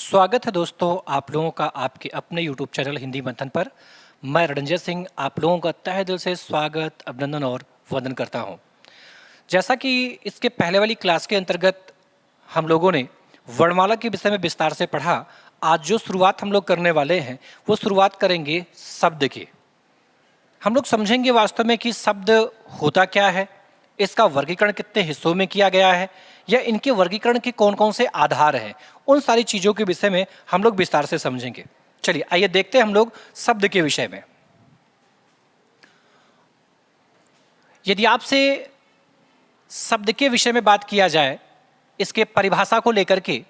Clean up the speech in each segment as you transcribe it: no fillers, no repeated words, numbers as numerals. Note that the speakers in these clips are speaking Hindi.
स्वागत है दोस्तों आप लोगों का आपके अपने YouTube चैनल हिंदी मंथन पर। मैं रणजय सिंह आप लोगों का तहे दिल से स्वागत, अभिनंदन और वंदन करता हूं। जैसा कि इसके पहले वाली क्लास के अंतर्गत हम लोगों ने वर्णमाला के विषय में विस्तार से पढ़ा। आज जो शुरुआत हम लोग करने वाले हैं वो शुरुआत करेंगे शब्द की। हम लोग समझेंगे वास्तव में कि शब्द होता क्या है, इसका वर्गीकरण कितने हिस्सों में किया गया है या इनके वर्गीकरण के कौन कौन से आधार हैं। उन सारी चीज़ों के विषय में हम लोग विस्तार से समझेंगे। चलिए आइए देखते हैं हम लोग शब्द के विषय में। यदि आपसे शब्द के विषय में बात किया जाए, इसके परिभाषा को लेकर के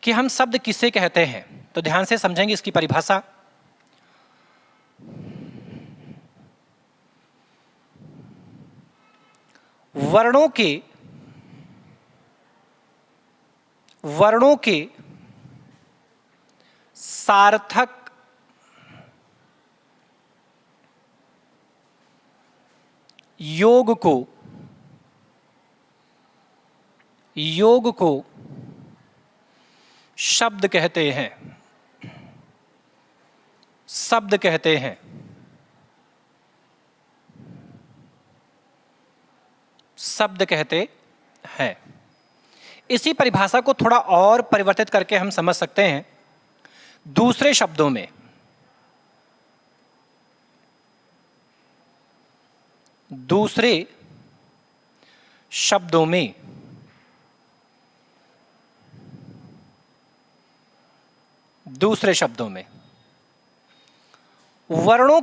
कि हम शब्द किसे कहते हैं, तो ध्यान से समझेंगे इसकी परिभाषा। वर्णों के सार्थक योग को शब्द कहते हैं। शब्द कहते हैं। शब्द कहते हैं। इसी परिभाषा को थोड़ा और परिवर्तित करके हम समझ सकते हैं दूसरे शब्दों में। दूसरे शब्दों में वर्णों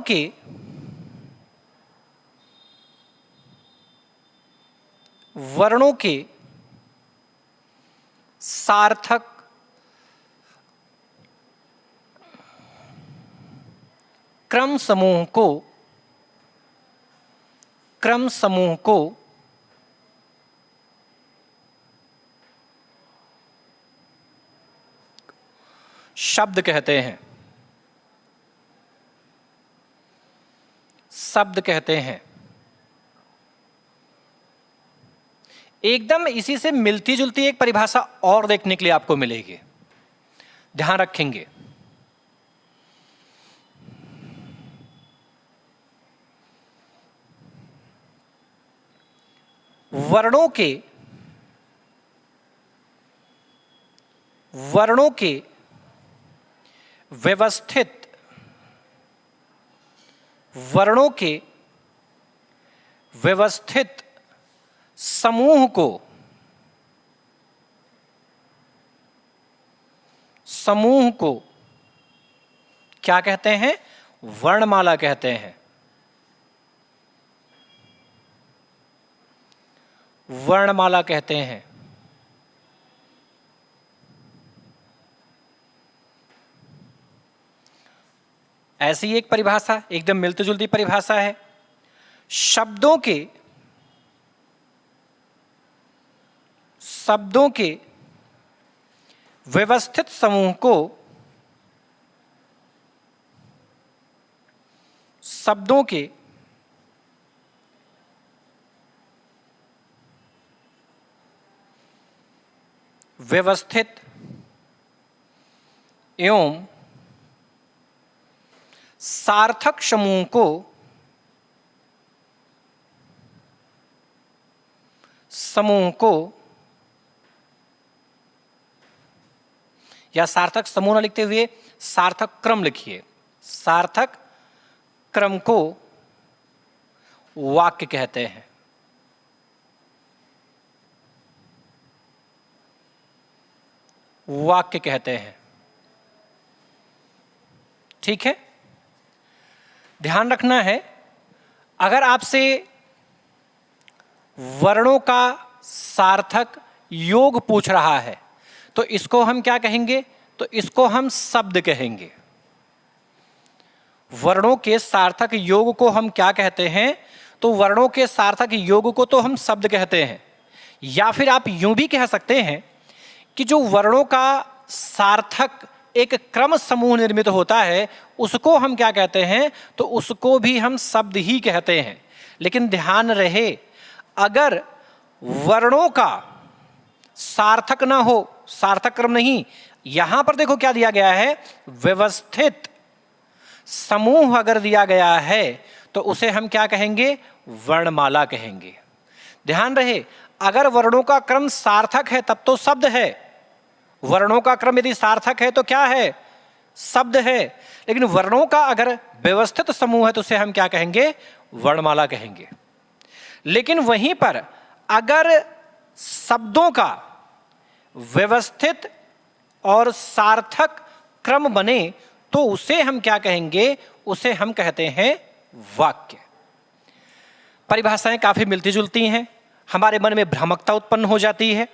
के सार्थक क्रम समूह को शब्द कहते हैं। शब्द कहते हैं। एकदम इसी से मिलती जुलती एक परिभाषा और देखने के लिए आपको मिलेगी, ध्यान रखेंगे। वर्णों के व्यवस्थित समूह को क्या कहते हैं? वर्णमाला कहते हैं। वर्णमाला कहते हैं। ऐसी एक परिभाषा, एकदम मिलती जुलती परिभाषा है। शब्दों के व्यवस्थित समूह को शब्दों के व्यवस्थित एवं सार्थक समूह को या सार्थक समूह न लिखते हुए सार्थक क्रम लिखिए। सार्थक क्रम को वाक्य कहते हैं। वाक्य कहते हैं। ठीक है, ध्यान रखना है। अगर आपसे वर्णों का सार्थक योग पूछ रहा है तो इसको हम क्या कहेंगे? तो इसको हम शब्द कहेंगे। वर्णों के सार्थक योग को हम क्या कहते हैं? तो वर्णों के सार्थक योग को तो हम शब्द कहते हैं। या फिर आप यूं भी कह सकते हैं कि जो वर्णों का सार्थक एक क्रम समूह निर्मित होता है उसको हम क्या कहते हैं? तो उसको भी हम शब्द ही कहते हैं। लेकिन ध्यान रहे, अगर वर्णों का सार्थक ना हो, सार्थक क्रम नहीं, यहां पर देखो क्या दिया गया है, व्यवस्थित समूह अगर दिया गया है तो उसे हम क्या कहेंगे, वर्णमाला कहेंगे। ध्यान रहे, अगर वर्णों का क्रम सार्थक है तब तो शब्द है, वर्णों का क्रम यदि सार्थक है तो क्या है, शब्द है। लेकिन वर्णों का अगर व्यवस्थित समूह है तो उसे हम क्या कहेंगे, वर्णमाला कहेंगे। लेकिन वहीं पर अगर शब्दों का व्यवस्थित और सार्थक क्रम बने तो उसे हम क्या कहेंगे, उसे हम कहते हैं वाक्य। परिभाषाएं काफी मिलती जुलती हैं, हमारे मन में भ्रामकता उत्पन्न हो जाती है,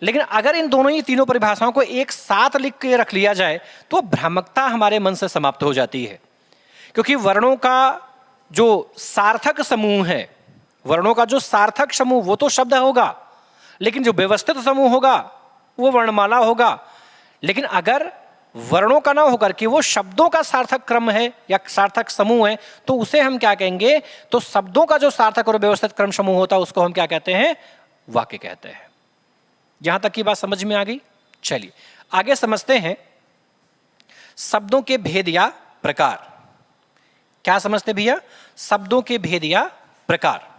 लेकिन अगर इन दोनों ही तीनों परिभाषाओं को एक साथ लिख के रख लिया जाए तो भ्रामकता हमारे मन से समाप्त हो जाती है। क्योंकि वर्णों का जो सार्थक समूह है, वर्णों का जो सार्थक समूह वो तो शब्द होगा, लेकिन जो व्यवस्थित समूह होगा वो वर्णमाला होगा। लेकिन अगर वर्णों का ना होकर के वो शब्दों का सार्थक क्रम है या सार्थक समूह है तो उसे हम क्या कहेंगे, तो शब्दों का जो सार्थक और व्यवस्थित क्रम समूह होता है उसको हम क्या कहते हैं, वाक्य कहते हैं। यहां तक की बात समझ में आ गई। चलिए आगे समझते हैं शब्दों के भेद या प्रकार। क्या समझते भैया, शब्दों के भेद या प्रकार।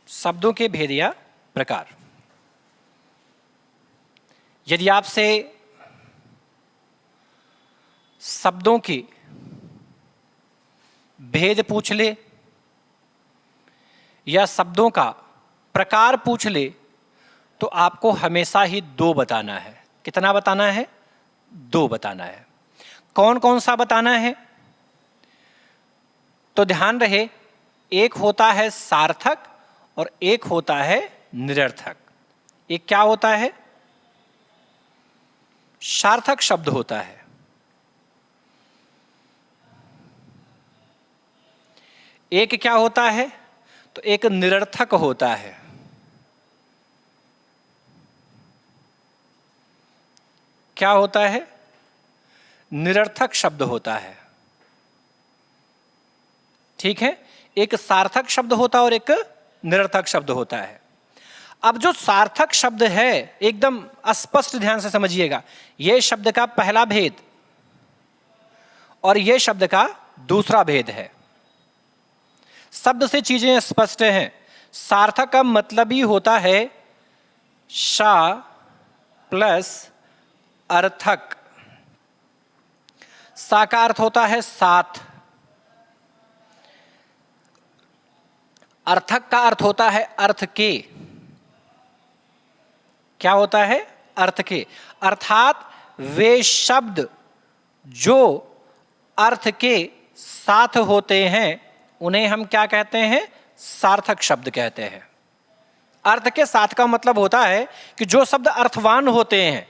शब्दों के भेद या प्रकार। यदि आपसे शब्दों के भेद पूछ ले या शब्दों का प्रकार पूछ ले तो आपको हमेशा ही दो बताना है। कितना बताना है, दो बताना है। कौन कौन सा बताना है, तो ध्यान रहे, एक होता है सार्थक और एक होता है निरर्थक। एक क्या होता है, सार्थक शब्द होता है। एक क्या होता है, तो एक निरर्थक होता है। क्या होता है, निरर्थक शब्द होता है। ठीक है, एक सार्थक शब्द होता है और एक निरर्थक शब्द होता है। अब जो सार्थक शब्द है एकदम स्पष्ट ध्यान से समझिएगा, यह शब्द का पहला भेद और यह शब्द का दूसरा भेद है। शब्द से चीजें स्पष्ट हैं। सार्थक का मतलब ही होता है सा प्लस अर्थक। सा का अर्थ होता है साथ, अर्थक का अर्थ होता है अर्थ के। क्या होता है, अर्थ के। अर्थात वे शब्द जो अर्थ के साथ होते हैं उन्हें हम क्या कहते हैं, सार्थक शब्द कहते हैं। अर्थ के साथ का मतलब होता है कि जो शब्द अर्थवान होते हैं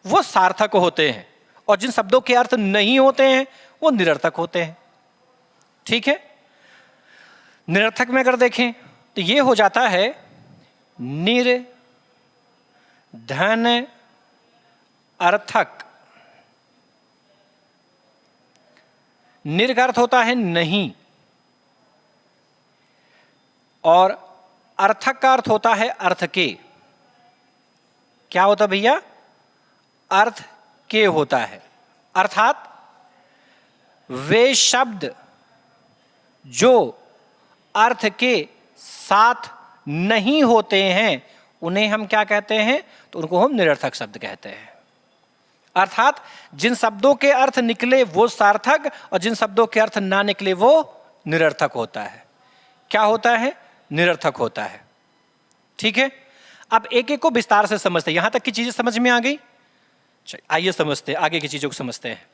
वो सार्थक होते हैं और जिन शब्दों के अर्थ नहीं होते हैं वो निरर्थक होते हैं। ठीक है, निरर्थक में अगर देखें तो ये हो जाता है निर धन अर्थक। निर का अर्थ होता है नहीं और अर्थक का अर्थ होता है अर्थ के। क्या होता भैया, अर्थ के होता है। अर्थात वे शब्द जो अर्थ के साथ नहीं होते हैं उन्हें हम क्या कहते हैं, तो उनको हम निरर्थक शब्द कहते हैं। अर्थात जिन शब्दों के अर्थ निकले वो सार्थक और जिन शब्दों के अर्थ ना निकले वो निरर्थक होता है। क्या होता है, निरर्थक होता है। ठीक है, अब एक एक को विस्तार से समझते हैं। यहां तक की चीजें समझ में आ गई। चलिए आइए समझते हैं, आगे की चीजों को समझते हैं।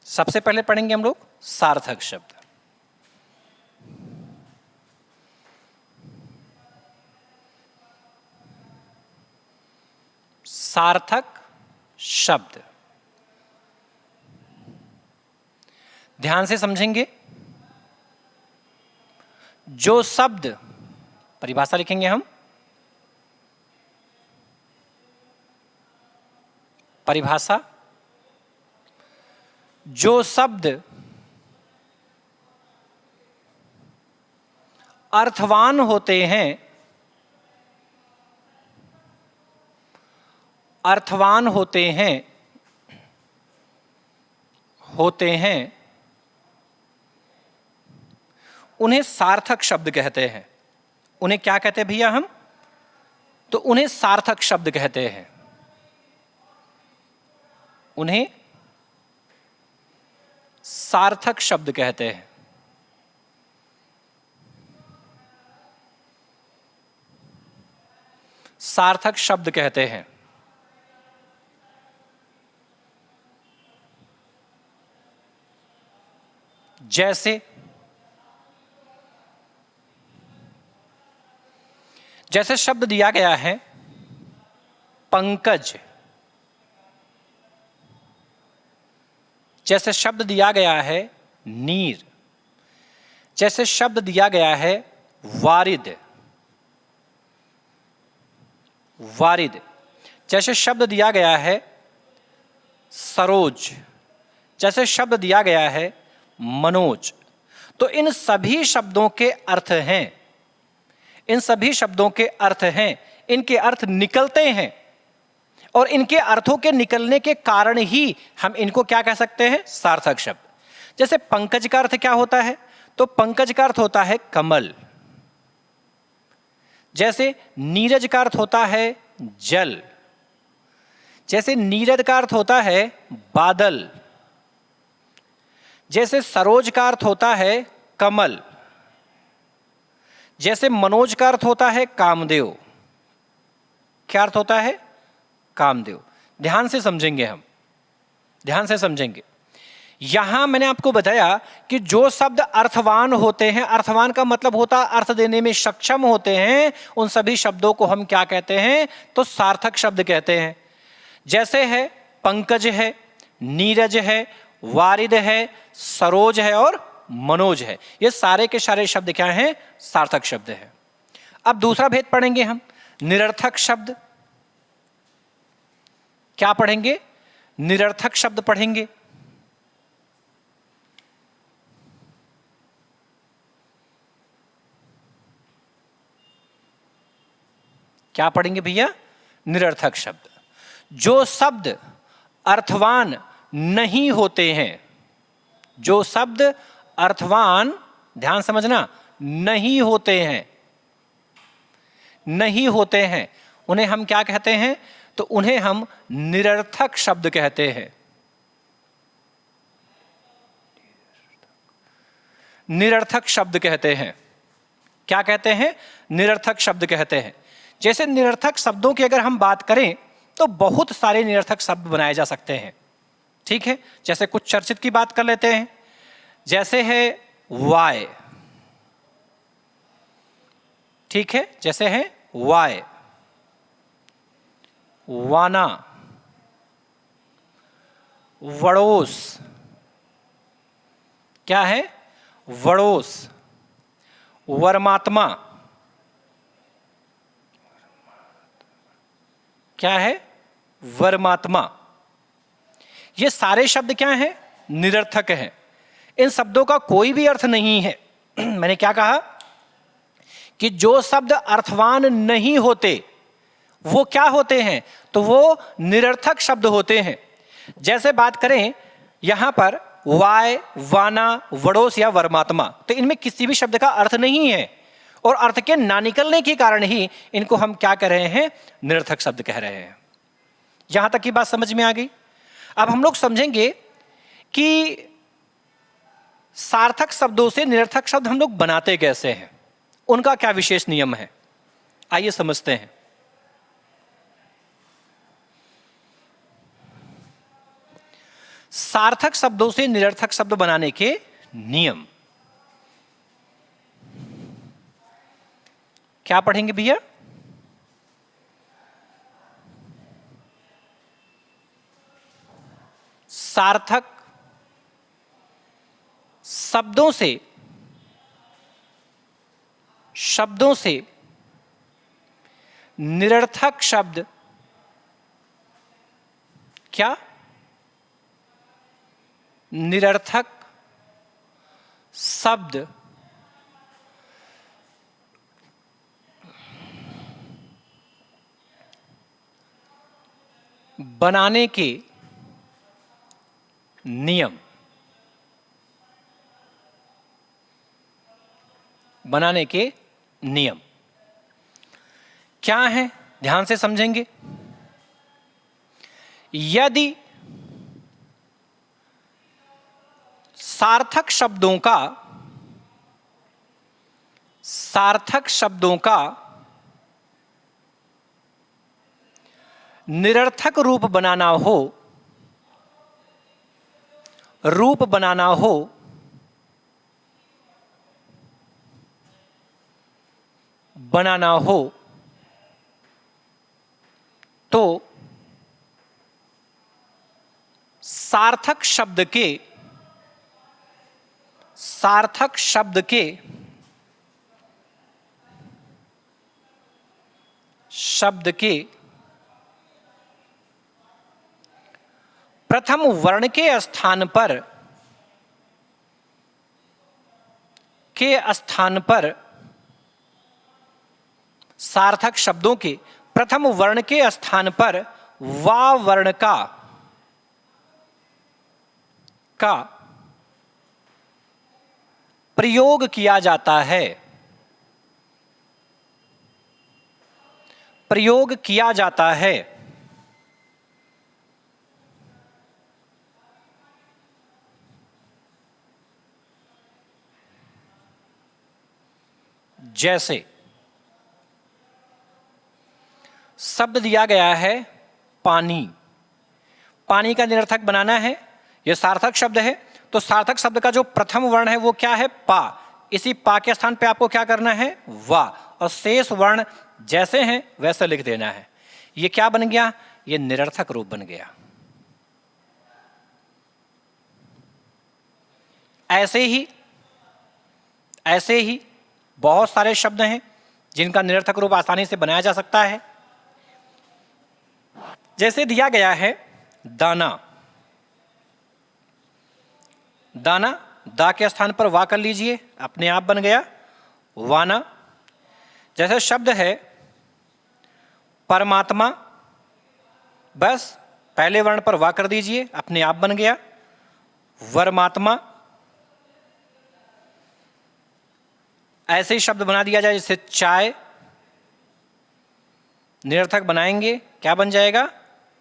सबसे पहले पढ़ेंगे हम लोग सार्थक शब्द। सार्थक शब्द, ध्यान से समझेंगे। जो शब्द, परिभाषा लिखेंगे हम, परिभाषा, जो शब्द अर्थवान होते हैं, अर्थवान होते हैं, उन्हें सार्थक शब्द कहते हैं। उन्हें क्या कहते हैं भैया हम? तो उन्हें सार्थक शब्द कहते हैं। उन्हें सार्थक शब्द कहते हैं। सार्थक शब्द कहते हैं। जैसे जैसे शब्द दिया गया है पंकज, जैसे शब्द दिया गया है नीर, जैसे शब्द दिया गया है वारिद, वारिद, जैसे शब्द दिया गया है सरोज, जैसे शब्द दिया गया है मनोज। तो इन सभी शब्दों के अर्थ हैं, इन सभी शब्दों के अर्थ हैं, इनके अर्थ निकलते हैं और इनके अर्थों के निकलने के कारण ही हम इनको क्या कह सकते हैं? सार्थक शब्द। जैसे पंकज का अर्थ क्या होता है? तो पंकज का अर्थ होता है कमल। जैसे नीरज का अर्थ होता है जल, जैसे नीरज का अर्थ होता है बादल, जैसे सरोज का अर्थ होता है कमल, जैसे मनोज का अर्थ होता है कामदेव। क्या अर्थ होता है? कामदेव। ध्यान से समझेंगे हम, ध्यान से समझेंगे। यहां मैंने आपको बताया कि जो शब्द अर्थवान होते हैं, अर्थवान का मतलब होता है अर्थ देने में सक्षम होते हैं, उन सभी शब्दों को हम क्या कहते हैं? तो सार्थक शब्द कहते हैं। जैसे है पंकज है, नीरज है, वारिद है, सरोज है और मनोज है। ये सारे के सारे शब्द क्या हैं? सार्थक शब्द हैं। अब दूसरा भेद पढ़ेंगे हम, निरर्थक शब्द। क्या पढ़ेंगे? निरर्थक शब्द पढ़ेंगे। क्या पढ़ेंगे भैया? निरर्थक शब्द। जो शब्द अर्थवान नहीं होते हैं, जो शब्द अर्थवान, ध्यान समझना, नहीं होते हैं, नहीं होते हैं, उन्हें हम क्या कहते हैं? तो उन्हें हम निरर्थक शब्द कहते हैं। निरर्थक शब्द कहते हैं। क्या कहते हैं? निरर्थक शब्द कहते हैं। जैसे निरर्थक शब्दों की अगर हम बात करें तो बहुत सारे निरर्थक शब्द बनाए जा सकते हैं। ठीक है, जैसे कुछ चर्चित की बात कर लेते हैं। जैसे है वाय, ठीक है, जैसे है वाय, वाना, वड़ोस। क्या है? वड़ोस, वर्मात्मा। क्या है? वर्मात्मा। ये सारे शब्द क्या हैं? निरर्थक हैं। इन शब्दों का कोई भी अर्थ नहीं है। मैंने क्या कहा कि जो शब्द अर्थवान नहीं होते वो क्या होते हैं? तो वो निरर्थक शब्द होते हैं। जैसे बात करें यहां पर वाय, वाना, वड़ोस या वर्मात्मा, तो इनमें किसी भी शब्द का अर्थ नहीं है और अर्थ के ना निकलने के कारण ही इनको हम क्या कह रहे हैं? निरर्थक शब्द कह रहे हैं। यहां तक की बात समझ में आ गई। अब हम लोग समझेंगे कि सार्थक शब्दों से निरर्थक शब्द हम लोग बनाते कैसे हैं, उनका क्या विशेष नियम है। आइए समझते हैं। सार्थक शब्दों से निरर्थक शब्द बनाने के नियम क्या पढ़ेंगे भैया? सार्थक शब्दों से निरर्थक शब्द क्या? निरर्थक शब्द बनाने के नियम, बनाने के नियम क्या हैं? ध्यान से समझेंगे। यदि सार्थक शब्दों का निरर्थक रूप बनाना हो तो सार्थक शब्द के प्रथम वर्ण के स्थान पर सार्थक शब्दों के प्रथम वर्ण के स्थान पर वा वर्ण का प्रयोग किया जाता है। जैसे शब्द दिया गया है पानी, पानी का निरर्थक बनाना है, यह सार्थक शब्द है, तो सार्थक शब्द का जो प्रथम वर्ण है वो क्या है? पा। इसी पा के स्थान पे आपको क्या करना है? वा, और शेष वर्ण जैसे हैं वैसे लिख देना है। ये क्या बन गया? ये निरर्थक रूप बन गया। ऐसे ही बहुत सारे शब्द हैं जिनका निरर्थक रूप आसानी से बनाया जा सकता है। जैसे दिया गया है दाना, दा के स्थान पर वा कर लीजिए, अपने आप बन गया वाना। जैसे शब्द है परमात्मा, बस पहले वर्ण पर वा कर दीजिए, अपने आप बन गया वरमात्मा। ऐसे ही शब्द बना दिया जाए जैसे चाय, निरर्थक बनाएंगे क्या बन जाएगा?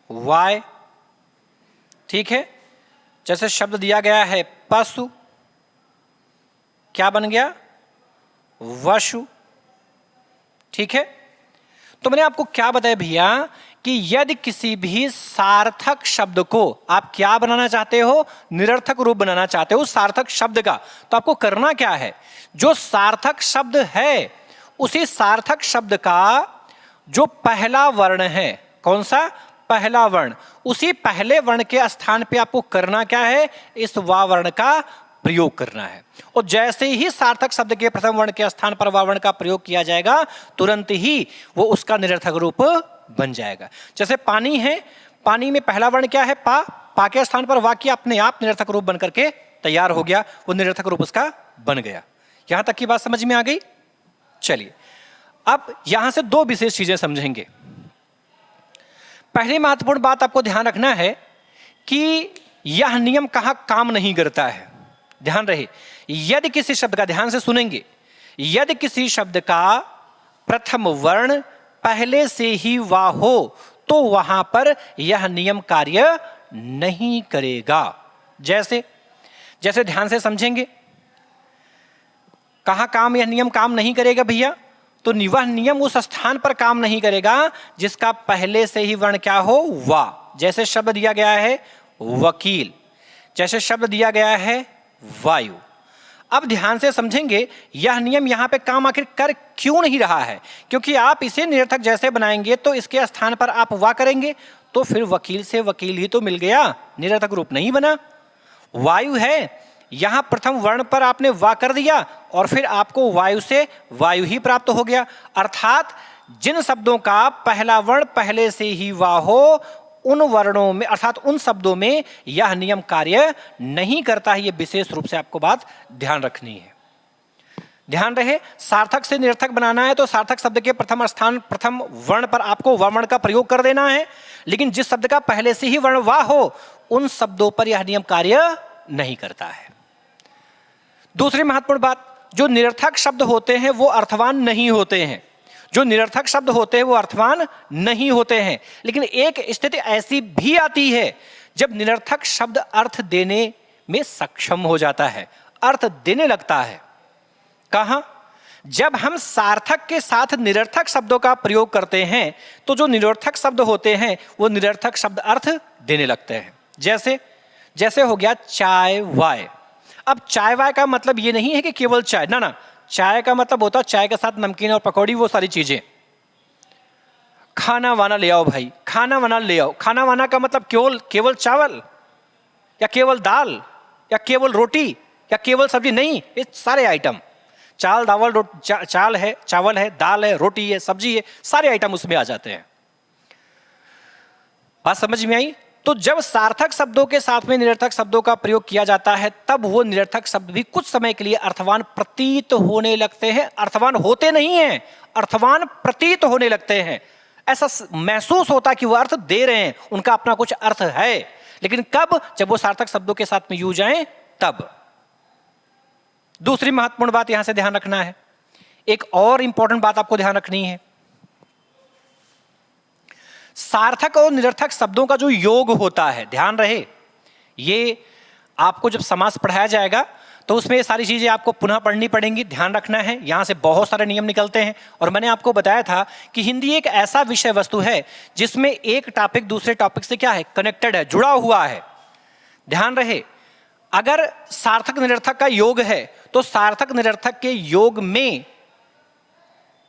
वाय। ठीक है। जैसे शब्द दिया गया है पशु, क्या बन गया? वशु। ठीक है। तो मैंने आपको क्या बताया भैया कि यदि किसी भी सार्थक शब्द को आप क्या बनाना चाहते हो? निरर्थक रूप बनाना चाहते हो सार्थक शब्द का, तो आपको करना क्या है? जो सार्थक शब्द है उसी सार्थक शब्द का जो पहला वर्ण है, कौन सा? पहला वर्ण, उसी पहले वर्ण के स्थान पे आपको करना क्या है? इस वा वर्ण का प्रयोग करना है। और जैसे ही सार्थक शब्द के प्रथम वर्ण के स्थान पर वा वर्ण का प्रयोग किया जाएगा, तुरंत ही वो उसका निरर्थक रूप बन जाएगा। जैसे पानी है, पानी में पहला वर्ण क्या है? पा। पा के स्थान पर वा किया, अपने आप निरर्थक रूप बन करके तैयार हो गया, वो निरर्थक रूप उसका बन गया। यहां तक की बात समझ में आ गई? चलिए अब यहां से दो विशेष चीजें समझेंगे। पहली महत्वपूर्ण बात आपको ध्यान रखना है कि यह नियम कहां काम नहीं करता है। ध्यान रहे, यदि किसी शब्द का, ध्यान से सुनेंगे, यदि किसी शब्द का प्रथम वर्ण पहले से ही वा हो तो वहां पर यह नियम कार्य नहीं करेगा। जैसे ध्यान से समझेंगे, कहां काम यह नियम काम नहीं करेगा भैया? तो वह नियम उस स्थान पर काम नहीं करेगा जिसका पहले से ही वर्ण क्या हो? वा। जैसे शब्द दिया गया है वकील, जैसे शब्द दिया गया है वायु। अब ध्यान से समझेंगे, यह नियम यहां पे काम आखिर कर क्यों नहीं रहा है? क्योंकि आप इसे निरर्थक जैसे बनाएंगे तो इसके स्थान पर आप वा करेंगे तो फिर वकील से वकील ही तो मिल गया, निरर्थक रूप नहीं बना। वायु है, यहां प्रथम वर्ण पर आपने वा कर दिया और फिर आपको वायु से वायु ही प्राप्त हो गया। अर्थात जिन शब्दों का पहला वर्ण पहले से ही वा हो उन वर्णों में अर्थात उन शब्दों में यह नियम कार्य नहीं करता है। यह विशेष रूप से आपको बात ध्यान रखनी है। ध्यान रहे, सार्थक से निरर्थक बनाना है तो सार्थक शब्द के प्रथम स्थान प्रथम वर्ण पर आपको वा वर्ण का प्रयोग कर देना है, लेकिन जिस शब्द का पहले से ही वर्ण वा हो उन शब्दों पर यह नियम कार्य नहीं करता है। दूसरी महत्वपूर्ण बात, जो निरर्थक शब्द होते हैं वो अर्थवान नहीं होते हैं। जो निरर्थक शब्द होते हैं वो अर्थवान नहीं होते हैं, लेकिन एक स्थिति ऐसी भी आती है जब निरर्थक शब्द अर्थ देने में सक्षम हो जाता है, अर्थ देने लगता है। कहां? जब हम सार्थक के साथ निरर्थक शब्दों का प्रयोग करते हैं तो जो निरर्थक शब्द होते हैं वो निरर्थक शब्द अर्थ देने लगते हैं। जैसे हो गया चाय वाय। अब चाय वाय का मतलब ये नहीं है कि केवल चाय, ना, चाय का मतलब होता है चाय के साथ नमकीन और पकौड़ी, वो सारी चीजें। खाना वाना ले आओ भाई, खाना वाना ले आओ। खाना वाना का मतलब केवल चावल या केवल दाल या केवल रोटी या केवल सब्जी नहीं, ये सारे आइटम, चावल है, दाल है, रोटी है, सब्जी है, सारे आइटम उसमें आ जाते हैं। बात समझ में आई? तो जब सार्थक शब्दों के साथ में निरर्थक शब्दों का प्रयोग किया जाता है तब वो निरर्थक शब्द भी कुछ समय के लिए अर्थवान प्रतीत होने लगते हैं। अर्थवान होते नहीं हैं, अर्थवान प्रतीत होने लगते हैं। ऐसा महसूस होता है कि वो अर्थ दे रहे हैं, उनका अपना कुछ अर्थ है, लेकिन कब? जब वो सार्थक शब्दों के साथ में यूज आए तब। दूसरी महत्वपूर्ण बात यहां से ध्यान रखना है, एक और इंपॉर्टेंट बात आपको ध्यान रखनी है। सार्थक और निरर्थक शब्दों का जो योग होता है, ध्यान रहे, ये आपको जब समास पढ़ाया जाएगा तो उसमें ये सारी चीजें आपको पुनः पढ़नी पड़ेंगी, ध्यान रखना है। यहां से बहुत सारे नियम निकलते हैं और मैंने आपको बताया था कि हिंदी एक ऐसा विषय वस्तु है जिसमें एक टॉपिक दूसरे टॉपिक से क्या है, कनेक्टेड है, जुड़ा हुआ है। ध्यान रहे, अगर सार्थक निरर्थक का योग है तो सार्थक निरर्थक के योग में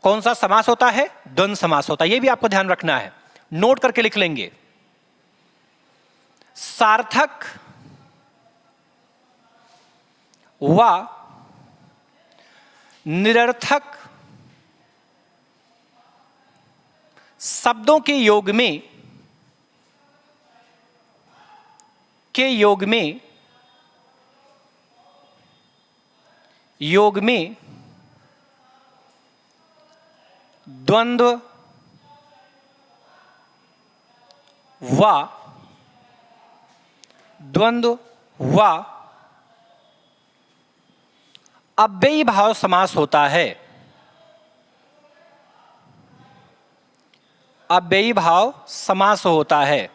कौन सा समास होता है? द्वंद्व समास होता है। यह भी आपको ध्यान रखना है, नोट करके लिख लेंगे। सार्थक व निरर्थक शब्दों के योग में द्वंद्व व अव्ययी भाव समास होता है। अव्ययी भाव समास होता है,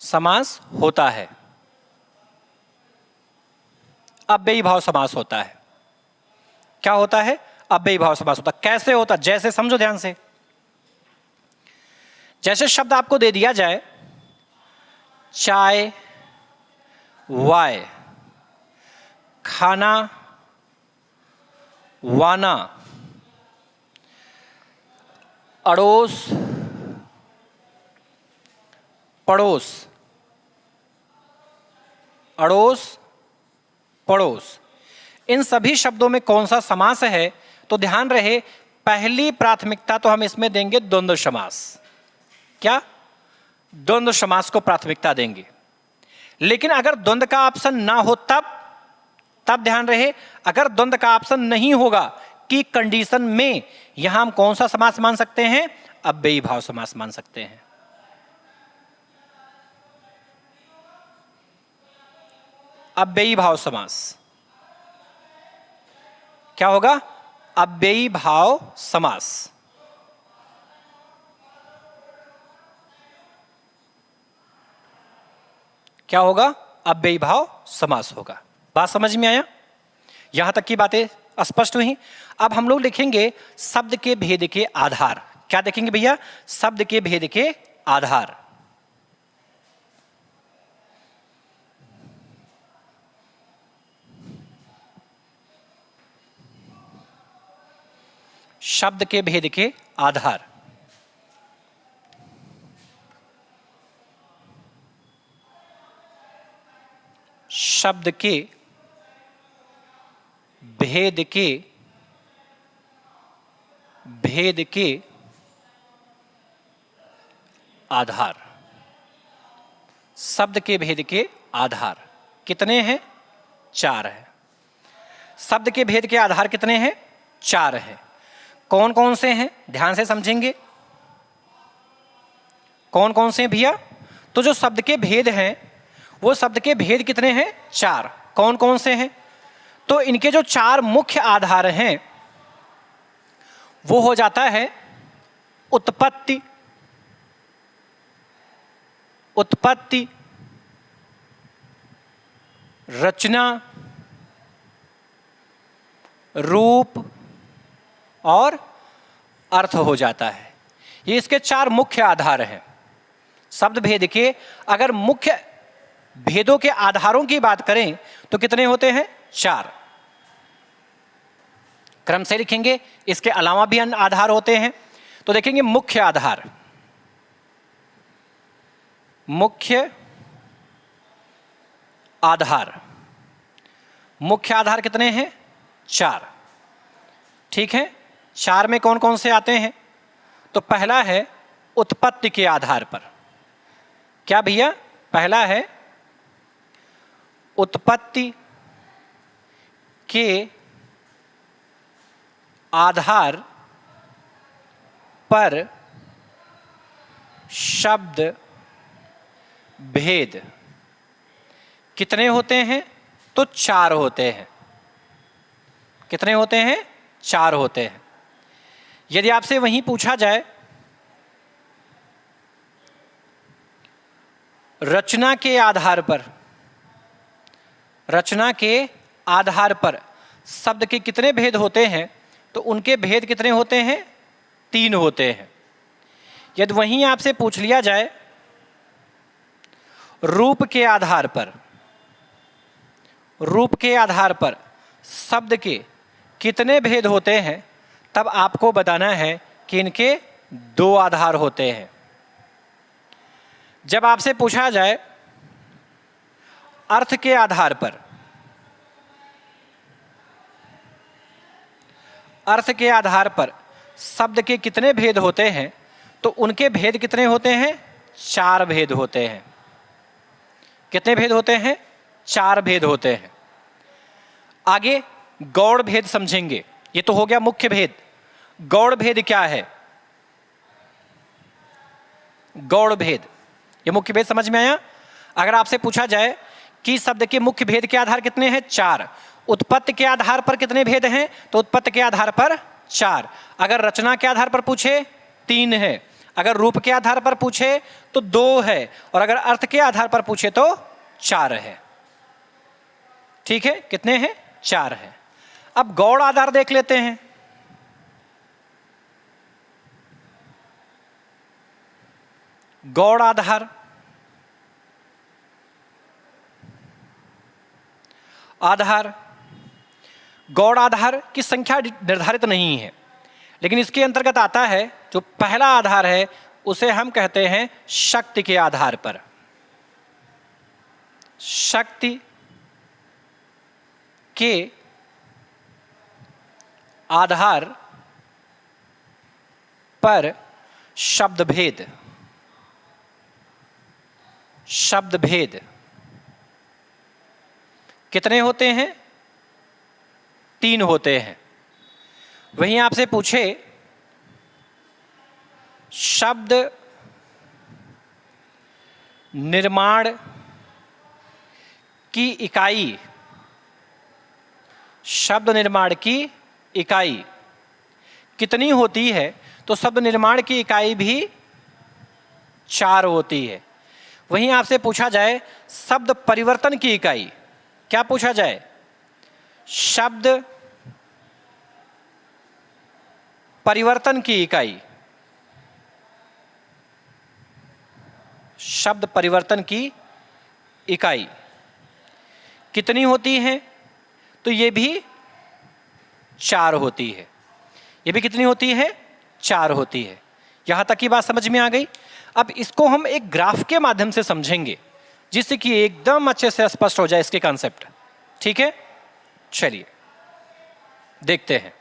समास होता है, अव्ययी भाव समास होता है। क्या होता है? अव्ययी भाव समास होता है। कैसे होता? जैसे समझो ध्यान से, जैसे शब्द आपको दे दिया जाए चाय वाय, खाना वाना, अड़ोस पड़ोस, अड़ोस पड़ोस, इन सभी शब्दों में कौन सा समास है? तो ध्यान रहे, पहली प्राथमिकता तो हम इसमें देंगे द्वंद्व समास। क्या? द्वंद्व समास को प्राथमिकता देंगे। लेकिन अगर द्वंद्व का ऑप्शन ना हो तब ध्यान रहे, अगर द्वंद्व का ऑप्शन नहीं होगा कि कंडीशन में यहां हम कौन सा समास मान सकते हैं? अव्ययी भाव समास मान सकते हैं। अव्ययी भाव समास क्या होगा? अव्ययी भाव समास। क्या होगा? अव्ययी भाव समास होगा। बात समझ में आया? यहां तक की बातें स्पष्ट हुई। अब हम लोग लिखेंगे शब्द के भेद के आधार। क्या देखेंगे भैया? शब्द के भेद के आधार। शब्द के भेद के आधार। शब्द के भेद के आधार। शब्द के भेद के आधार कितने हैं? 4 है। शब्द के भेद के आधार कितने हैं? 4 है। कौन कौन से हैं? ध्यान से समझेंगे। कौन कौन से हैं भैया? तो जो शब्द के भेद हैं वो शब्द के भेद कितने हैं? 4। कौन कौन से हैं? तो इनके जो 4 मुख्य आधार हैं वो हो जाता है उत्पत्ति, उत्पत्ति, रचना, रूप और अर्थ हो जाता है। ये इसके 4 मुख्य आधार हैं। शब्द भेद के अगर मुख्य भेदों के आधारों की बात करें तो कितने होते हैं? 4। क्रम से लिखेंगे। इसके अलावा भी अन्य आधार होते हैं। तो देखेंगे मुख्य आधार। मुख्य आधार, मुख्य आधार कितने हैं? 4। ठीक है। 4 में कौन कौन से आते हैं? तो पहला है उत्पत्ति के आधार पर। क्या भैया? पहला है उत्पत्ति के आधार पर शब्द भेद कितने होते हैं? तो 4 होते हैं। कितने होते हैं? 4 होते हैं। यदि आपसे वहीं पूछा जाए रचना के आधार पर, रचना के आधार पर शब्द के कितने भेद होते हैं? तो उनके भेद कितने होते हैं? 3 होते हैं। यदि वहीं आपसे पूछ लिया जाए रूप के आधार पर, रूप के आधार पर शब्द के कितने भेद होते हैं, तब आपको बताना है कि इनके 2 आधार होते हैं। जब आपसे पूछा जाए अर्थ के आधार पर, अर्थ के आधार पर शब्द के कितने भेद होते हैं, तो उनके भेद कितने होते हैं? 4 भेद होते हैं। कितने भेद होते हैं? 4 भेद होते हैं। आगे गौड़ भेद समझेंगे। ये तो हो गया मुख्य भेद। गौड़ भेद क्या है? गौड़ भेद, ये मुख्य भेद समझ में आया। अगर आपसे पूछा जाए कि शब्द के मुख्य भेद के आधार कितने हैं? 4। उत्पत्ति के आधार पर कितने भेद हैं? तो उत्पत्ति के आधार पर 4। अगर रचना के आधार पर पूछे 3 है। अगर रूप के आधार पर पूछे तो 2 है। और अगर अर्थ के आधार पर पूछे तो 4 है। ठीक है। कितने हैं? 4 है। अब गौड़ आधार देख लेते हैं। गौड़ आधार, आधार, गौड़ आधार की संख्या निर्धारित नहीं है, लेकिन इसके अंतर्गत आता है जो पहला आधार है उसे हम कहते हैं शक्ति के आधार पर। शक्ति के आधार पर शब्द भेद, शब्द भेद कितने होते हैं? 3 होते हैं। वहीं आपसे पूछे शब्द निर्माण की इकाई, शब्द निर्माण की इकाई कितनी होती है? तो शब्द निर्माण की इकाई भी 4 होती है। वहीं आपसे पूछा जाए शब्द परिवर्तन की इकाई, क्या पूछा जाए? शब्द परिवर्तन की इकाई, शब्द परिवर्तन की इकाई कितनी होती है? तो ये भी 4 होती है। ये भी कितनी होती है? 4 होती है। यहां तक की बात समझ में आ गई। अब इसको हम एक ग्राफ के माध्यम से समझेंगे जिससे कि एकदम अच्छे से स्पष्ट हो जाए इसके कॉन्सेप्ट। ठीक है, चलिए देखते हैं।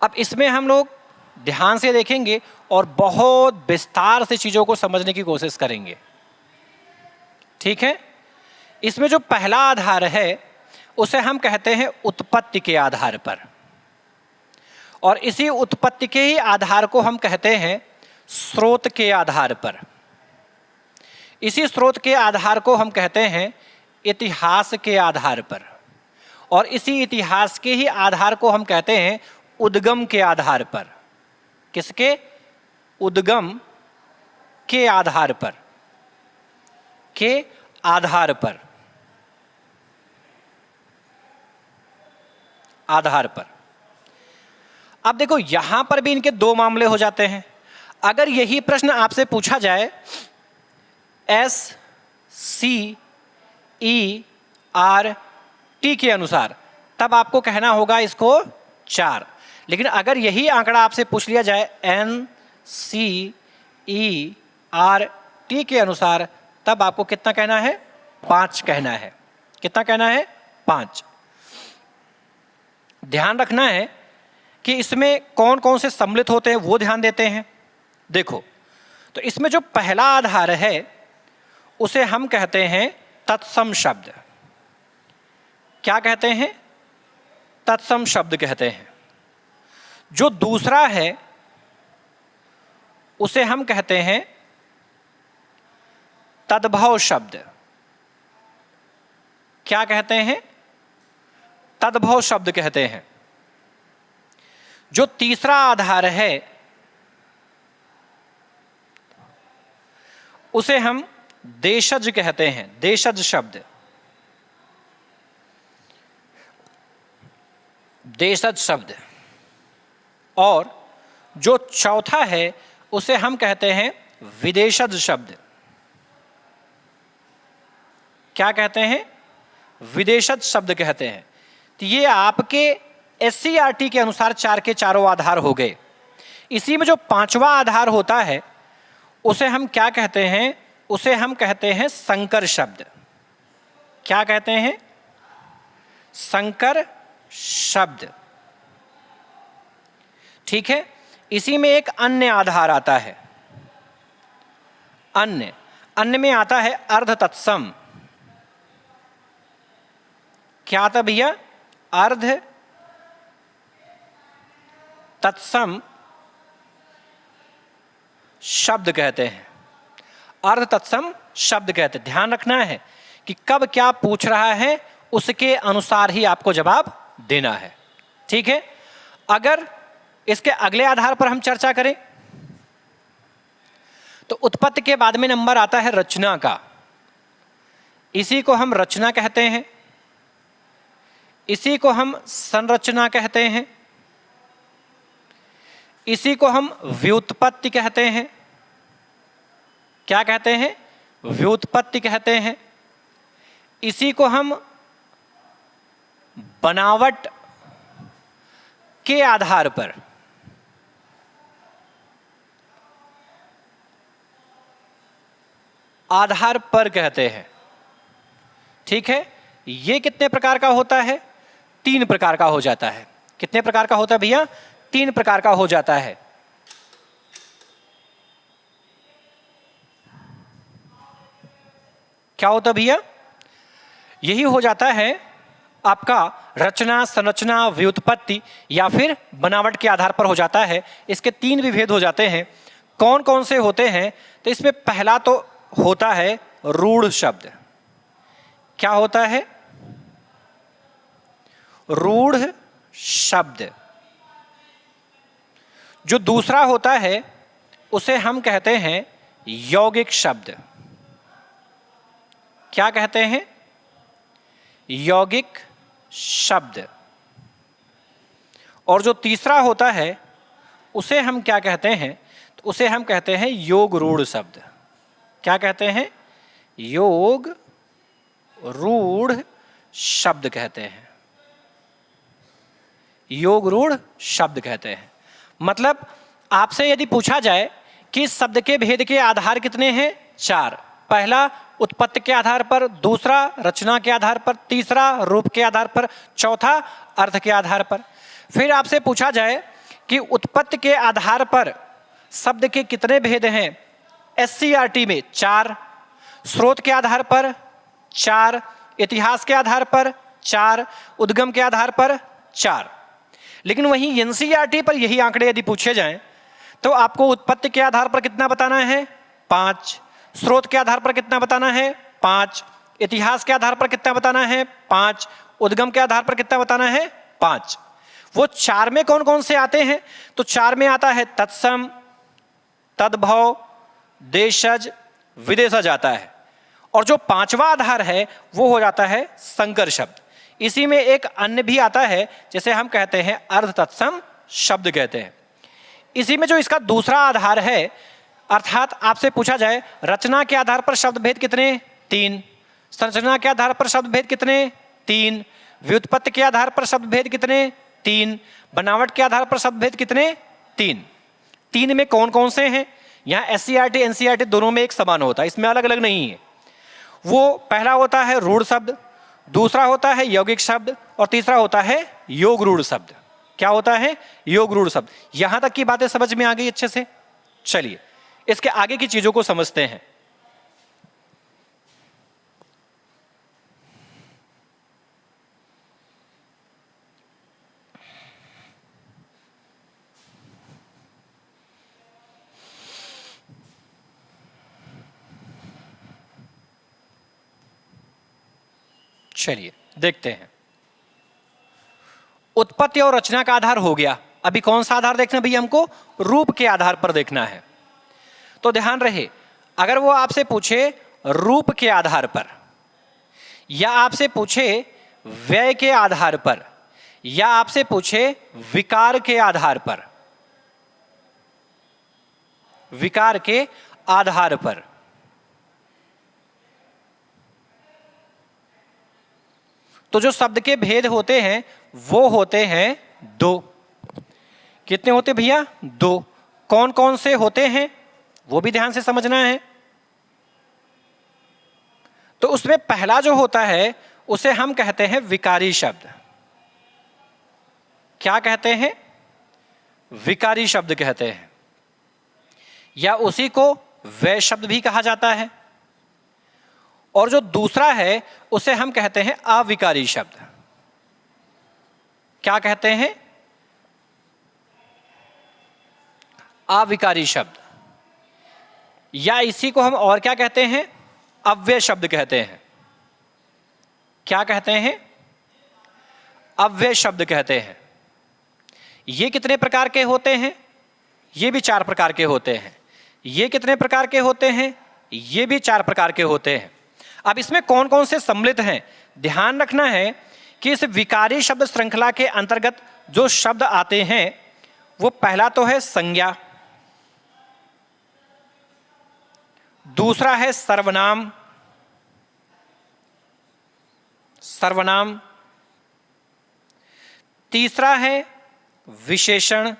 अब इसमें हम लोग ध्यान से देखेंगे और बहुत विस्तार से चीजों को समझने की कोशिश करेंगे। ठीक है, इसमें जो पहला आधार है उसे हम कहते हैं उत्पत्ति के आधार पर, और इसी उत्पत्ति के ही आधार को हम कहते हैं स्रोत के आधार पर। इसी स्रोत के आधार को हम कहते हैं इतिहास के आधार पर, और इसी इतिहास के ही आधार को हम कहते हैं उद्गम के आधार पर। किसके? उद्गम के आधार पर, के आधार पर, आधार पर। अब देखो यहां पर भी इनके दो मामले हो जाते हैं। अगर यही प्रश्न आपसे पूछा जाए SCERT के अनुसार, तब आपको कहना होगा इसको 4। लेकिन अगर यही आंकड़ा आपसे पूछ लिया जाए NCERT के अनुसार, तब आपको कितना कहना है? 5 कहना है। कितना कहना है? 5। ध्यान रखना है कि इसमें कौन कौन से सम्मिलित होते हैं वो ध्यान देते हैं। देखो, तो इसमें जो पहला आधार है उसे हम कहते हैं तत्सम शब्द। क्या कहते हैं? तत्सम शब्द कहते हैं। जो दूसरा है उसे हम कहते हैं तद्भव शब्द। क्या कहते हैं? तद्भव शब्द कहते हैं। जो तीसरा आधार है उसे हम देशज कहते हैं, देशज शब्द। देशज शब्द। और जो चौथा है उसे हम कहते हैं विदेशज शब्द। क्या कहते हैं? विदेशज शब्द कहते हैं। तो ये आपके SCERT के अनुसार 4 के चारों आधार हो गए। इसी में जो पांचवा आधार होता है उसे हम क्या कहते हैं? उसे हम कहते हैं संकर शब्द। क्या कहते हैं? संकर शब्द। ठीक है, इसी में एक अन्य आधार आता है। अन्य, अन्य में आता है अर्ध तत्सम। क्या आता भैया? अर्ध तत्सम शब्द कहते हैं। अर्ध तत्सम शब्द कहते हैं। ध्यान रखना है कि कब क्या पूछ रहा है उसके अनुसार ही आपको जवाब देना है। ठीक है, अगर इसके अगले आधार पर हम चर्चा करें तो उत्पत्ति के बाद में नंबर आता है रचना का। इसी को हम रचना कहते हैं, इसी को हम संरचना कहते हैं, इसी को हम व्युत्पत्ति कहते हैं। क्या कहते हैं? व्युत्पत्ति कहते हैं। इसी को हम बनावट के आधार पर, आधार पर कहते हैं। ठीक है, ये कितने प्रकार का होता है? 3 प्रकार का हो जाता है। कितने प्रकार का होता है भैया? 3 प्रकार का हो जाता है। क्या होता भैया? यही हो जाता है आपका रचना, संरचना, व्युत्पत्ति या फिर बनावट के आधार पर हो जाता है। इसके 3 विभेद हो जाते हैं। कौन कौन से होते हैं? तो इसमें पहला तो होता है रूढ़ शब्द। क्या होता है? रूढ़ शब्द। जो दूसरा होता है उसे हम कहते हैं यौगिक शब्द। क्या कहते हैं? यौगिक शब्द। और जो तीसरा होता है उसे हम क्या कहते हैं? तो उसे हम कहते हैं योग रूढ़ शब्द। क्या कहते हैं? योग रूढ़ शब्द कहते हैं। योग रूढ़ शब्द कहते हैं। मतलब आपसे यदि पूछा जाए कि इस शब्द के भेद के आधार कितने हैं? 4। पहला उत्पत्ति के आधार पर, दूसरा रचना के आधार पर, तीसरा रूप के आधार पर, चौथा अर्थ के आधार पर। फिर आपसे पूछा जाए कि उत्पत्ति के आधार पर शब्द के कितने भेद हैं? एससीईआरटी में 4, स्रोत के आधार पर 4, इतिहास के आधार पर 4, उद्गम के आधार पर 4। लेकिन वहीं एनसीईआरटी पर यही आंकड़े यदि पूछे जाएं तो आपको उत्पत्ति के आधार पर कितना बताना है? 5, स्रोत के आधार पर कितना बताना है? 5, इतिहास के आधार पर कितना बताना है? 5, उद्गम के आधार पर कितना बताना है? 5। वो 4 में कौन कौन से आते हैं? तो 4 में आता है तत्सम, तद्भव, देशज, विदेशज आता है। और जो 5वां आधार है वो हो जाता है संकर शब्द। इसी में एक अन्य भी आता है जिसे हम कहते हैं अर्ध तत्सम शब्द कहते हैं। इसी में जो इसका दूसरा आधार है, अर्थात आपसे पूछा जाए रचना के आधार पर शब्द भेद कितने? 3, संरचना के आधार पर शब्द भेद कितने? 3, व्युत्पत्ति के आधार पर शब्द भेद कितने? 3, बनावट के आधार पर शब्द भेद कितने? 3। 3 में कौन कौन से हैं? यहाँ एससीईआरटी एनसीईआरटी दोनों में एक समान होता है, इसमें अलग अलग नहीं है। वो पहला होता है रूढ़ शब्द, दूसरा होता है यौगिक शब्द और तीसरा होता है योग रूढ़ शब्द। क्या होता है? योग रूढ़ शब्द। यहां तक की बातें समझ में आ गई अच्छे से? चलिए इसके आगे की चीजों को समझते हैं। चलिए देखते हैं। उत्पत्ति और रचना का आधार हो गया। अभी कौन सा आधार देखना भैया? हमको रूप के आधार पर देखना है। तो ध्यान रहे, अगर वो आपसे पूछे रूप के आधार पर, या आपसे पूछे व्यय के आधार पर, या आपसे पूछे विकार के आधार पर, विकार के आधार पर, तो जो शब्द के भेद होते हैं वो होते हैं 2। कितने होते भैया? 2। कौन कौन से होते हैं वो भी ध्यान से समझना है। तो उसमें पहला जो होता है उसे हम कहते हैं विकारी शब्द। क्या कहते हैं? विकारी शब्द कहते हैं, या उसी को व्यय शब्द भी कहा जाता है। और जो दूसरा है उसे हम कहते हैं अविकारी शब्द। क्या कहते हैं? अविकारी शब्द, या इसी को हम और क्या कहते हैं? अव्यय शब्द कहते हैं। क्या कहते हैं? अव्यय शब्द कहते हैं। ये कितने प्रकार के होते हैं? ये भी 4 प्रकार के होते हैं। ये कितने प्रकार के होते हैं? ये भी 4 प्रकार के होते हैं। अब इसमें कौन कौन से सम्मिलित हैं? ध्यान रखना है कि इस विकारी शब्द श्रृंखला के अंतर्गत जो शब्द आते हैं वो पहला तो है संज्ञा, दूसरा है सर्वनाम, सर्वनाम, तीसरा है विशेषण,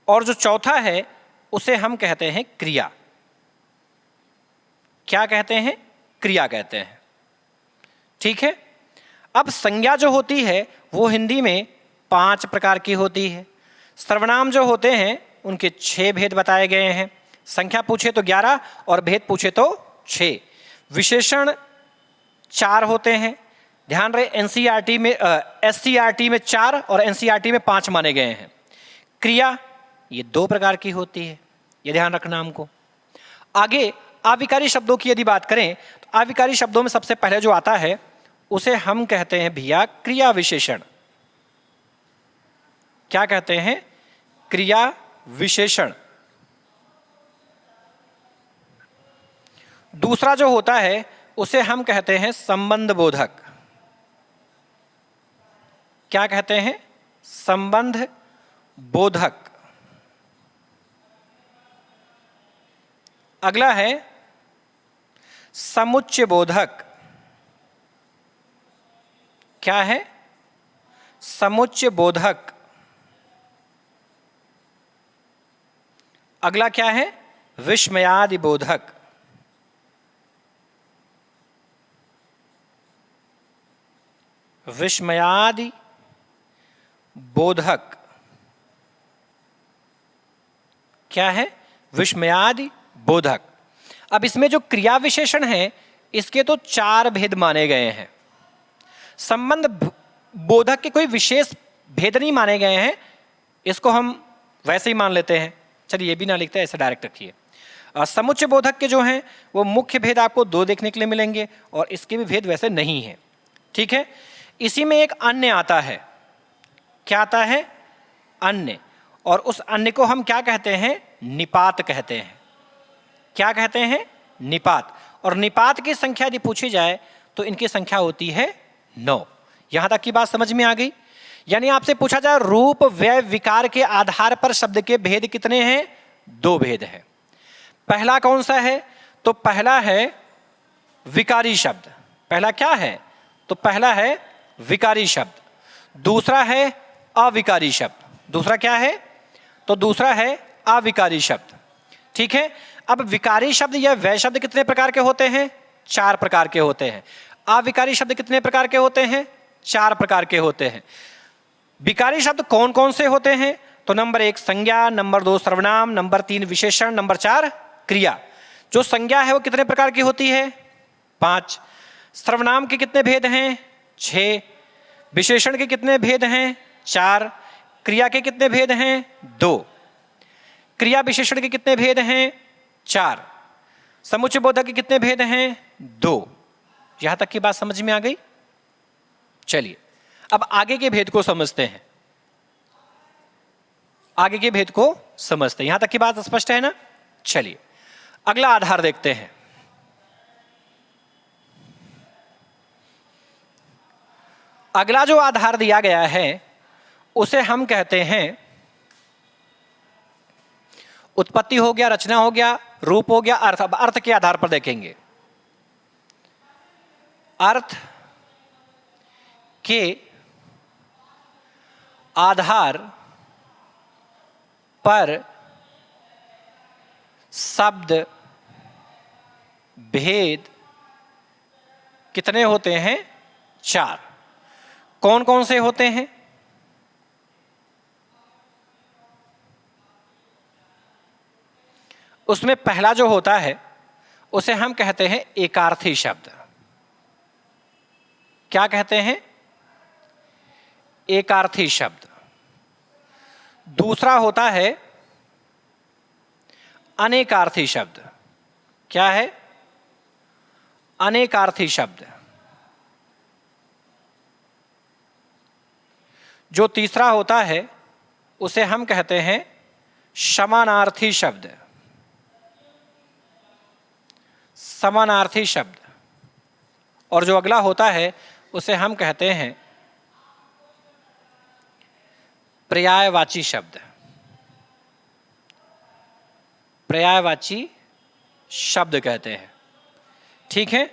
और जो चौथा है उसे हम कहते हैं क्रिया। क्या कहते हैं? क्रिया कहते हैं। ठीक है। अब संज्ञा जो होती है वो हिंदी में 5 प्रकार की होती है। सर्वनाम जो होते हैं उनके 6 भेद बताए गए हैं। संख्या पूछे तो 11 और भेद पूछे तो 6। विशेषण 4 होते हैं। ध्यान रहे, एनसीईआरटी में एससीईआरटी में 4 और एनसीईआरटी में 5 माने गए हैं। क्रिया ये 2 प्रकार की होती है, ये ध्यान रखना हमको। आगे अविकारी शब्दों की यदि बात करें तो अविकारी शब्दों में सबसे पहले जो आता है उसे हम कहते हैं भैया क्रिया विशेषण। क्या कहते हैं? क्रिया विशेषण। दूसरा जो होता है उसे हम कहते हैं संबंध बोधक। क्या कहते हैं? संबंध बोधक। अगला है समुच्चय बोधक। क्या है? समुच्चय बोधक। अगला क्या है? विस्मयादि बोधक। विस्मयादि बोधक क्या है? विस्मयादि बोधक। अब इसमें जो क्रिया विशेषण है इसके तो 4 भेद माने गए हैं। संबंध बोधक के कोई विशेष भेद नहीं माने गए हैं, इसको हम वैसे ही मान लेते हैं। चलिए ये भी ना लिखते हैं, ऐसे डायरेक्ट रखिए। समुच्चय बोधक के जो हैं वो मुख्य भेद आपको 2 देखने के लिए मिलेंगे और इसके भी भेद वैसे नहीं है। ठीक है। इसी में एक अन्य आता है। क्या आता है? अन्य। और उस अन्य को हम क्या कहते हैं? निपात कहते हैं। क्या कहते हैं? निपात। और निपात की संख्या यदि पूछी जाए तो इनकी संख्या होती है 9। यहां तक की बात समझ में आ गई? यानी आपसे पूछा जाए रूप व्यय विकार के आधार पर शब्द के भेद कितने हैं? 2 भेद हैं। पहला कौन सा है? तो पहला है विकारी शब्द। पहला क्या है? तो पहला है विकारी शब्द। दूसरा है अविकारी शब्द। दूसरा क्या है? तो दूसरा है अविकारी शब्द। ठीक है। अब विकारी शब्द या व्यय शब्द कितने प्रकार के होते हैं? 4 प्रकार के होते हैं। अविकारी शब्द कितने प्रकार के होते हैं? 4 प्रकार के होते हैं। विकारी शब्द कौन कौन से होते हैं? तो नंबर 1 संज्ञा, नंबर 2 सर्वनाम, नंबर 3 विशेषण, नंबर 4 क्रिया। जो संज्ञा है वो कितने प्रकार की होती है? 5। सर्वनाम के कितने भेद हैं? 6। विशेषण के कितने भेद हैं? 4। क्रिया के कितने भेद हैं? 2। क्रिया विशेषण के कितने भेद हैं? 4। समुच्चय बोधक के कितने भेद हैं? 2। यहां तक की बात समझ में आ गई? चलिए अब आगे के भेद को समझते हैं। आगे के भेद को समझते हैं। यहां तक की बात स्पष्ट है ना? चलिए अगला आधार देखते हैं। अगला जो आधार दिया गया है उसे हम कहते हैं उत्पत्ति हो गया, रचना हो गया, रूप हो गया, अर्थ। अब अर्थ के आधार पर देखेंगे। अर्थ के आधार पर शब्द भेद कितने होते हैं? 4। कौन कौन से होते हैं? उसमें पहला जो होता है उसे हम कहते हैं एकार्थी शब्द। क्या कहते हैं? एकार्थी शब्द। दूसरा होता है अनेकार्थी शब्द। क्या है? अनेकार्थी शब्द। जो तीसरा होता है उसे हम कहते हैं समानार्थी शब्द। समानार्थी शब्द। और जो अगला होता है उसे हम कहते हैं पर्यायवाची शब्द। पर्यायवाची शब्द कहते हैं। ठीक है।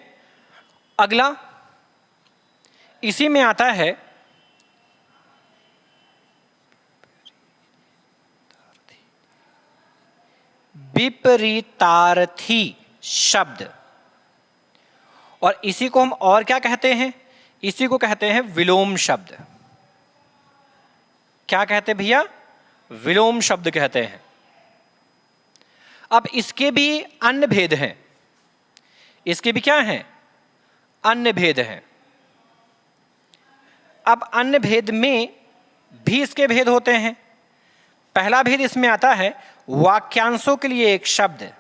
अगला इसी में आता है विपरीतार्थी शब्द। और इसी को हम और क्या कहते हैं? इसी को कहते हैं विलोम शब्द। क्या कहते हैं भैया? विलोम शब्द कहते हैं। अब इसके भी अन्य भेद हैं। इसके भी क्या हैं? अन्य भेद हैं। अब अन्य भेद में भी इसके भेद होते हैं। पहला भेद इसमें आता है वाक्यांशों के लिए एक शब्द।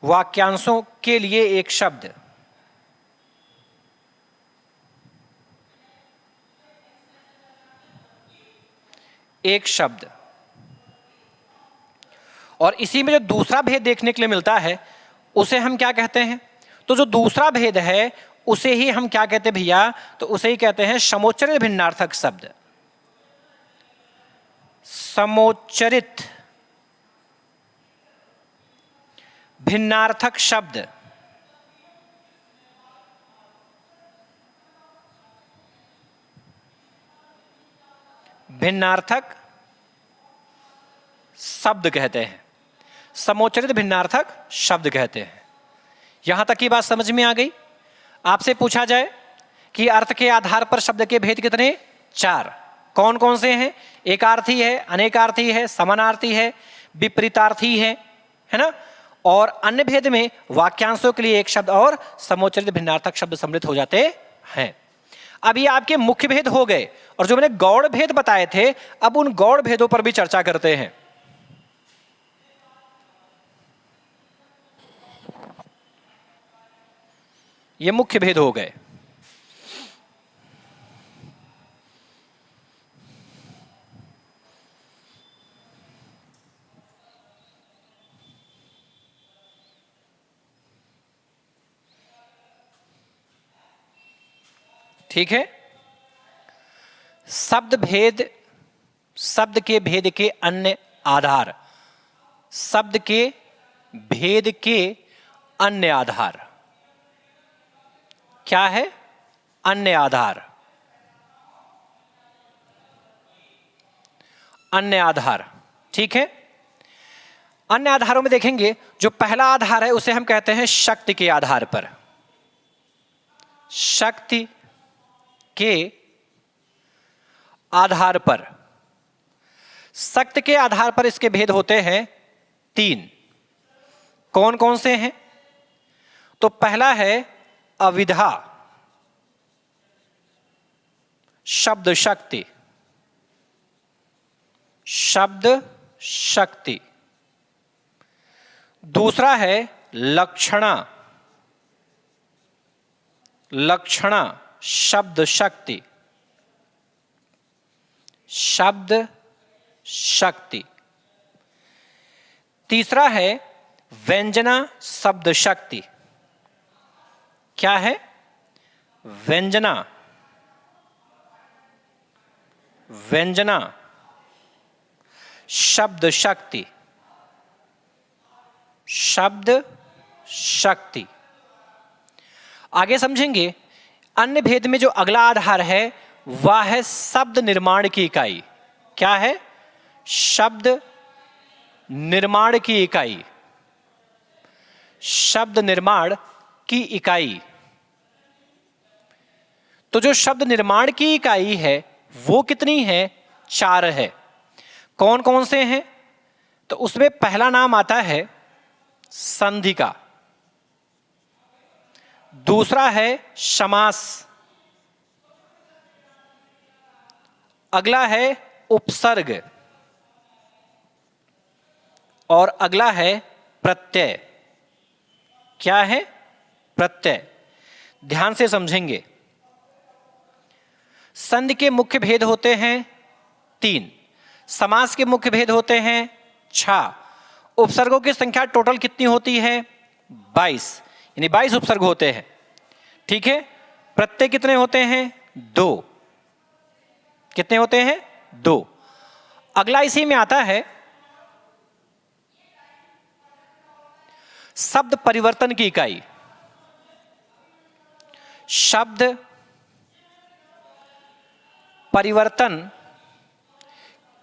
वाक्यांशों के लिए एक शब्द। एक शब्द। और इसी में जो दूसरा भेद देखने के लिए मिलता है उसे हम क्या कहते हैं? तो जो दूसरा भेद है उसे ही हम क्या कहते हैं भैया? तो उसे ही कहते हैं समोच्चरित भिन्नार्थक शब्द। समोच्चरित भिन्नार्थक शब्द। भिन्नार्थक शब्द कहते हैं, समोच्चरित भिन्नार्थक शब्द कहते हैं। यहां तक की बात समझ में आ गई? आपसे पूछा जाए कि अर्थ के आधार पर शब्द के भेद कितने? 4। कौन कौन से हैं? एकार्थी है, अनेकार्थी है, समानार्थी है, विपरीतार्थी है ना? और अन्य भेद में वाक्यांशों के लिए एक शब्द और समोच्चरित भिन्नार्थक शब्द सम्मिलित हो जाते हैं। अब ये आपके मुख्य भेद हो गए, और जो मैंने गौड़ भेद बताए थे, अब उन गौड़ भेदों पर भी चर्चा करते हैं। ये मुख्य भेद हो गए। ठीक है। शब्द भेद, शब्द के भेद के अन्य आधार, शब्द के भेद के अन्य आधार क्या है? अन्य आधार। अन्य आधार, ठीक है। अन्य आधारों में देखेंगे, जो पहला आधार है उसे हम कहते हैं शक्ति के आधार पर। शक्ति के आधार पर, शक्ति के आधार पर इसके भेद होते हैं 3। कौन कौन से हैं? तो पहला है अविधा शब्द शक्ति। शब्द शक्ति। दूसरा है लक्षणा। लक्षणा शब्द शक्ति। शब्द शक्ति। तीसरा है व्यंजना शब्द शक्ति। क्या है? व्यंजना। व्यंजना शब्द शक्ति। शब्द शक्ति। आगे समझेंगे। अन्य भेद में जो अगला आधार है वह है शब्द निर्माण की इकाई। क्या है? शब्द निर्माण की इकाई। शब्द निर्माण की इकाई। तो जो शब्द निर्माण की इकाई है वो कितनी है? 4 है। कौन कौन से हैं? तो उसमें पहला नाम आता है संधि का। दूसरा है समास। अगला है उपसर्ग। और अगला है प्रत्यय। क्या है? प्रत्यय। ध्यान से समझेंगे। संधि के मुख्य भेद होते हैं 3। समास के मुख्य भेद होते हैं 6। उपसर्गों की संख्या टोटल कितनी होती है? 22, यानी 22 उपसर्ग होते हैं। ठीक है। प्रत्यय कितने होते हैं? 2। कितने होते हैं? 2। अगला इसी में आता है शब्द परिवर्तन की इकाई। शब्द परिवर्तन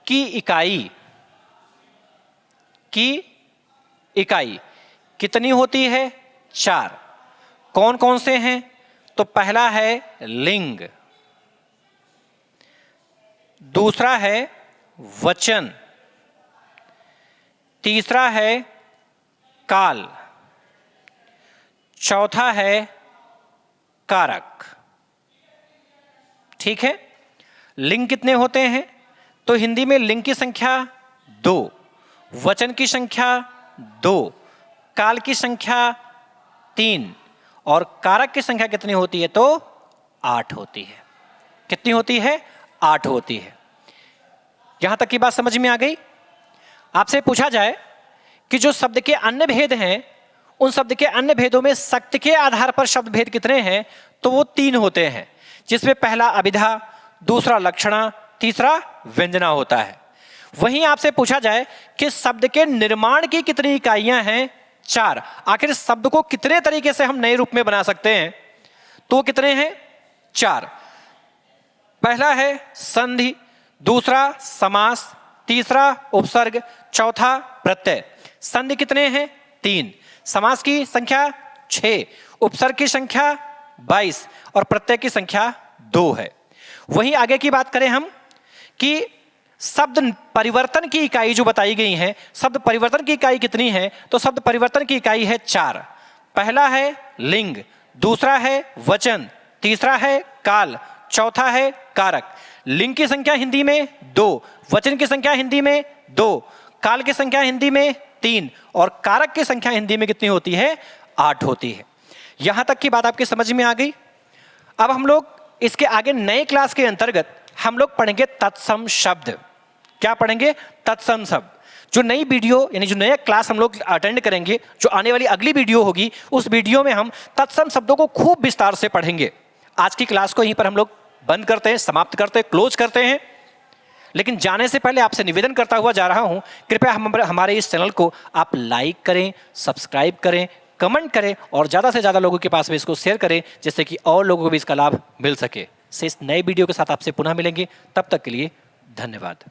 की इकाई। की इकाई कितनी होती है? 4। कौन कौन से हैं? तो पहला है लिंग। दूसरा है वचन। तीसरा है काल। चौथा है कारक। ठीक है। लिंग कितने होते हैं? तो हिंदी में लिंग की संख्या 2, वचन की संख्या 2, काल की संख्या 3 और कारक की संख्या कितनी होती है? तो 8 होती है। कितनी होती है? 8 होती है। यहां तक की बात समझ में आ गई? आपसे पूछा जाए कि जो शब्द के अन्य भेद हैं, उन शब्द के अन्य भेदों में सक्त के आधार पर शब्द भेद कितने हैं, तो वो 3 होते हैं, जिसमें पहला अभिधा, दूसरा लक्षणा, तीसरा व्यंजना होता है। वहीं आपसे पूछा जाए कि शब्द के निर्माण की कितनी इकाइयां हैं, 4। आखिर शब्द को कितने तरीके से हम नए रूप में बना सकते हैं, तो वो कितने हैं, 4। पहला है संधि, दूसरा समास, तीसरा उपसर्ग, चौथा प्रत्यय। संधि कितने हैं, 3। समास की संख्या 6, उपसर्ग की संख्या 22 और प्रत्यय की संख्या 2 है। वहीं आगे की बात करें हम कि शब्द परिवर्तन की इकाई जो बताई गई है, शब्द परिवर्तन की इकाई कितनी है, तो शब्द परिवर्तन की इकाई है 4। पहला है लिंग, दूसरा है वचन, तीसरा है काल, चौथा है कारक। लिंग की संख्या हिंदी में 2, वचन की संख्या हिंदी में 2, काल की संख्या हिंदी में 3 और कारक की संख्या हिंदी में कितनी होती है, 8 होती है। यहां तक की बात आपकी समझ में आ गई। अब हम लोग इसके आगे नए क्लास के अंतर्गत हम लोग पढ़ेंगे तत्सम शब्द। क्या पढ़ेंगे, तत्सम शब्द। जो नई वीडियो यानी जो नया क्लास हम लोग अटेंड करेंगे, जो आने वाली अगली वीडियो होगी, उस वीडियो में हम तत्सम शब्दों को खूब विस्तार से पढ़ेंगे। आज की क्लास को यहीं पर हम लोग बंद करते हैं, समाप्त करते हैं, क्लोज करते हैं। लेकिन जाने से पहले आपसे निवेदन करता हुआ जा रहा हूं, कृपया हमारे इस चैनल को आप लाइक करें, सब्सक्राइब करें, कमेंट करें और ज़्यादा से ज़्यादा लोगों के पास में इसको शेयर करें, जिससे कि और लोगों को भी इसका लाभ मिल सके। से इस नए वीडियो के साथ आपसे पुनः मिलेंगे, तब तक के लिए धन्यवाद।